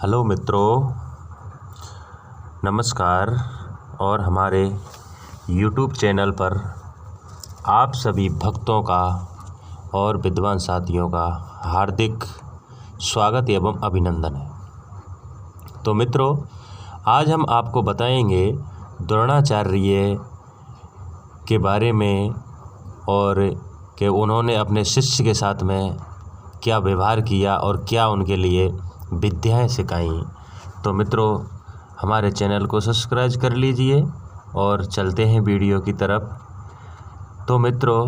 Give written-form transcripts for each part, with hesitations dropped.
Hello मित्रों, नमस्कार। और हमारे YouTube चैनल पर आप सभी भक्तों का और विद्वान साथियों का हार्दिक स्वागत एवं अभिनंदन है। तो मित्रों, आज हम आपको बताएंगे द्रोणाचार्य के बारे में और कि उन्होंने अपने शिष्य के साथ में क्या व्यवहार किया और क्या उनके लिए विद्याएं सिखाई। तो मित्रों, हमारे चैनल को सब्सक्राइब कर लीजिए और चलते हैं वीडियो की तरफ। तो मित्रों,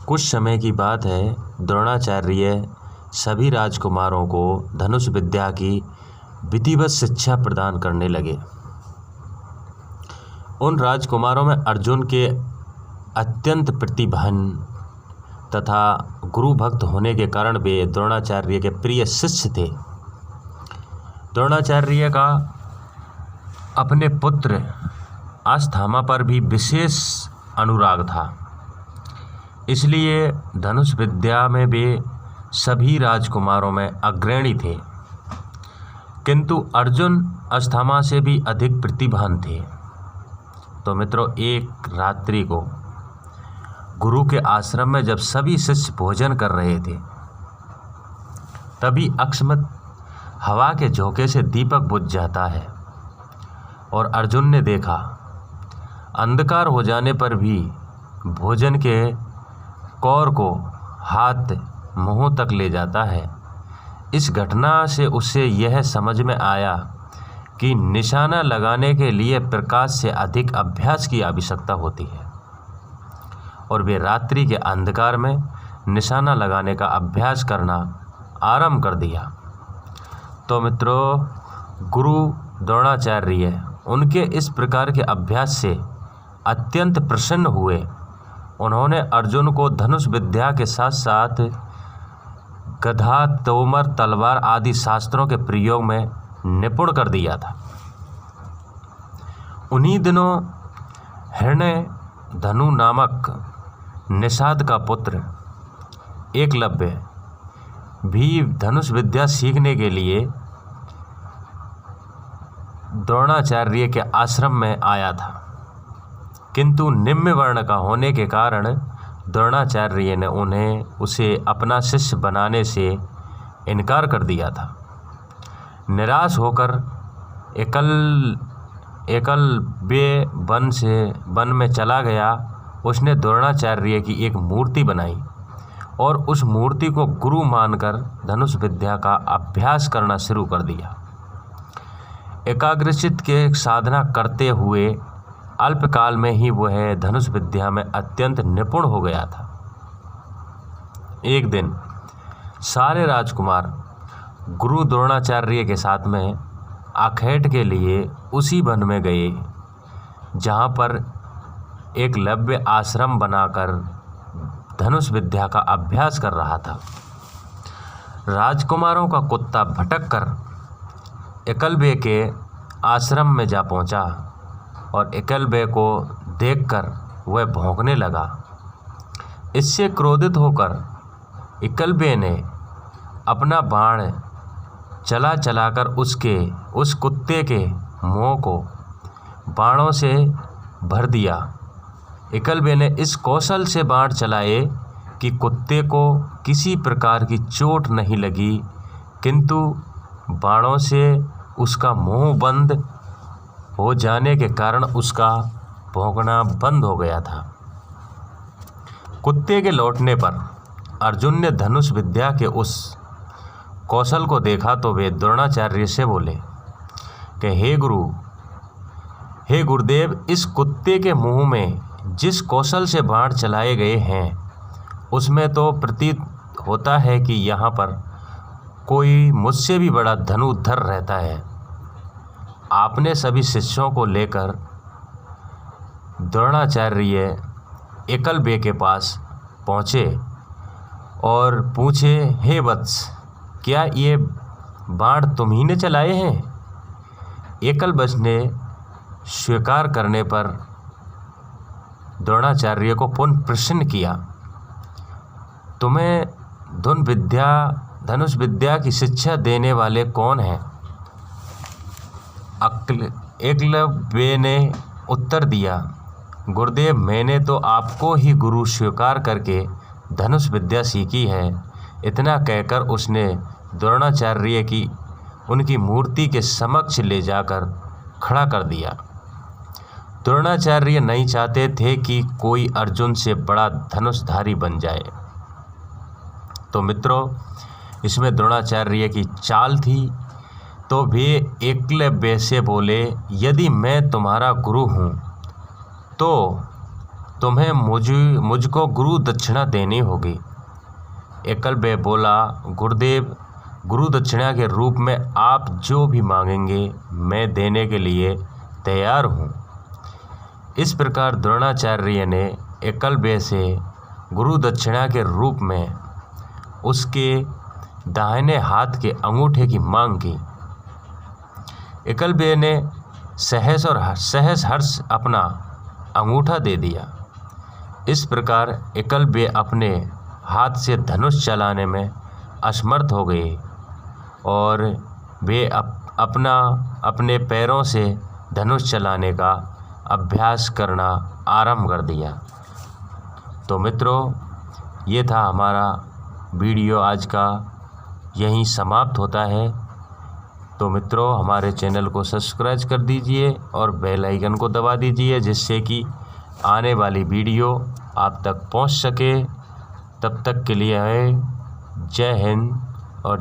कुछ समय की बात है, द्रोणाचार्य सभी राजकुमारों को धनुष विद्या की विधिवत शिक्षा प्रदान करने लगे। उन राजकुमारों में अर्जुन के अत्यंत प्रतिभावान तथा गुरु भक्त होने के कारण वे द्रोणाचार्य के प्रिय शिष्य थे। द्रोणाचार्य का अपने पुत्र अश्वत्थामा पर भी विशेष अनुराग था, इसलिए धनुष विद्या में वे सभी राजकुमारों में अग्रणी थे। किंतु अर्जुन अश्वत्थामा से भी अधिक प्रतिभावान थे। तो मित्रों, एक रात्रि को गुरु के आश्रम में जब सभी शिष्य भोजन कर रहे थे, तभी अकस्मात हवा के झोंके से दीपक बुझ जाता है और अर्जुन ने देखा अंधकार हो जाने पर भी भोजन के कौर को हाथ मुंह तक ले जाता है। इस घटना से उसे यह समझ में आया कि निशाना लगाने के लिए प्रकाश से अधिक अभ्यास की आवश्यकता होती है और वे रात्रि के अंधकार में निशाना लगाने का अभ्यास करना आरंभ कर दिया। तो मित्रों, गुरु द्रोणाचार्य उनके इस प्रकार के अभ्यास से अत्यंत प्रसन्न हुए। उन्होंने अर्जुन को धनुष विद्या के साथ साथ गदा, तोमर, तलवार आदि शास्त्रों के प्रयोग में निपुण कर दिया था। उन्हीं दिनों हिरण्य धनु नामक निषाद का पुत्र एकलव्य भी धनुष विद्या सीखने के लिए द्रोणाचार्य के आश्रम में आया था, किंतु निम्न वर्ण का होने के कारण द्रोणाचार्य ने उसे अपना शिष्य बनाने से इनकार कर दिया था। निराश होकर एकलव्य वन में चला गया। उसने द्रोणाचार्य की एक मूर्ति बनाई और उस मूर्ति को गुरु मानकर धनुष विद्या का अभ्यास करना शुरू कर दिया। एकाग्रचित्त के साधना करते हुए अल्पकाल में ही वह धनुष विद्या में अत्यंत निपुण हो गया था। एक दिन सारे राजकुमार गुरु द्रोणाचार्य के साथ में आखेट के लिए उसी वन में गए जहाँ पर एकलव्य आश्रम बनाकर धनुष विद्या का अभ्यास कर रहा था। राजकुमारों का कुत्ता भटक कर एकलव्य के आश्रम में जा पहुंचा और एकलव्य को देखकर वह भौंकने लगा। इससे क्रोधित होकर एकलव्य ने अपना बाण चलाकर उस कुत्ते के मुंह को बाणों से भर दिया। एकलव्य ने इस कौशल से बाण चलाए कि कुत्ते को किसी प्रकार की चोट नहीं लगी, किंतु बाणों से उसका मुंह बंद हो जाने के कारण उसका भौंकना बंद हो गया था। कुत्ते के लौटने पर अर्जुन ने धनुष विद्या के उस कौशल को देखा तो वे द्रोणाचार्य से बोले कि हे गुरुदेव, इस कुत्ते के मुंह में जिस कौशल से बाण चलाए गए हैं उसमें तो प्रतीत होता है कि यहाँ पर कोई मुझसे भी बड़ा धनुर्धर रहता है। आपने सभी शिष्यों को लेकर द्रोणाचार्य एकलव्य के पास पहुँचे और पूछे, हे वत्स, क्या ये बाण तुम ही ने चलाए हैं? एकलव्य ने स्वीकार करने पर द्रोणाचार्य को पुनः प्रश्न किया, तुम्हें धनुष विद्या की शिक्षा देने वाले कौन हैं? एकलव्य ने उत्तर दिया, गुरुदेव, मैंने तो आपको ही गुरु स्वीकार करके धनुष विद्या सीखी है। इतना कहकर उसने द्रोणाचार्य की उनकी मूर्ति के समक्ष ले जाकर खड़ा कर दिया। द्रोणाचार्य नहीं चाहते थे कि कोई अर्जुन से बड़ा धनुषधारी बन जाए। तो मित्रों, इसमें द्रोणाचार्य की चाल थी। तो वे एकलव्य से बोले, यदि मैं तुम्हारा गुरु हूँ तो तुम्हें मुझको गुरु दक्षिणा देनी होगी। एकलव्य बोला, गुरुदेव, गुरु दक्षिणा के रूप में आप जो भी मांगेंगे मैं देने के लिए तैयार हूँ। इस प्रकार द्रोणाचार्य ने एकलव्य से गुरु दक्षिणा के रूप में उसके दाहिने हाथ के अंगूठे की मांग की। एकलव्य ने सहज हर्ष अपना अंगूठा दे दिया। इस प्रकार एकलव्य अपने हाथ से धनुष चलाने में असमर्थ हो गए और वे अपने पैरों से धनुष चलाने का अभ्यास करना आरंभ कर दिया। तो मित्रों, ये था हमारा वीडियो आज का, यहीं समाप्त होता है। तो मित्रों, हमारे चैनल को सब्सक्राइब कर दीजिए और बेल आइकन को दबा दीजिए, जिससे कि आने वाली वीडियो आप तक पहुंच सके। तब तक के लिए है जय हिंद और